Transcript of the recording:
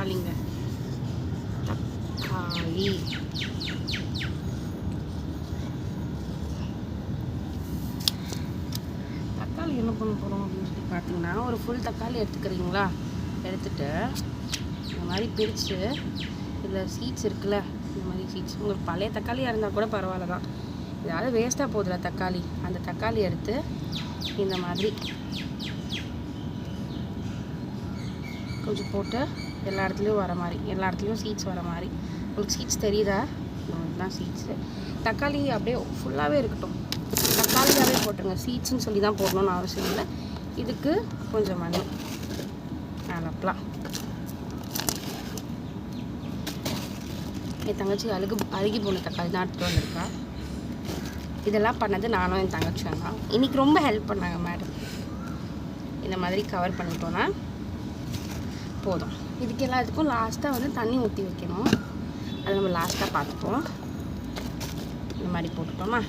தக்காளி என்ன பண்ண போகிறோம் அப்படின்னு சொல்லி பார்த்தீங்கன்னா, ஒரு ஃபுல் தக்காளி எடுத்துக்கிறீங்களா, எடுத்துகிட்டு இந்த மாதிரி பிரித்து இதில் சீட்ஸ் இருக்குல்ல, இந்த மாதிரி சீட்ஸ் உங்களுக்கு பழைய தக்காளியாக இருந்தால் கூட பரவாயில்ல தான், ஏதாவது வேஸ்ட்டாக போகுதுல தக்காளி, அந்த தக்காளி எடுத்து இந்த மாதிரி கொஞ்சம் போட்டு எல்லா இடத்துலையும் வர மாதிரி, எல்லா இடத்துலையும் சீட்ஸ் வர மாதிரி. உங்களுக்கு சீட்ஸ் தெரியுதா? இதுதான் சீட்ஸு. தக்காளி அப்படியே ஃபுல்லாகவே இருக்கட்டும், தக்காளியாகவே போட்டுருங்க. சீட்ஸ்ன்னு சொல்லி தான் போடணும்னு அவசியம் இல்லை. இதுக்கு கொஞ்சம் மண் அனுப்பலாம். என் தங்கச்சி அழுகி போன தக்காளி தான் எடுத்துகிட்டு வந்திருக்கா. இதெல்லாம் பண்ணது நானும் என் தங்கச்சியும் தான். இன்றைக்கி ரொம்ப ஹெல்ப் பண்ணாங்க மேடம். இந்த மாதிரி கவர் பண்ணிட்டோன்னா போதும். இதுக்கு எல்லாத்துக்கும் லாஸ்ட்டாக வந்து தண்ணி ஊற்றி வைக்கணும். அது நம்ம லாஸ்ட்டாக பார்த்துப்போம். இந்த மாதிரி போட்டுட்டோமா.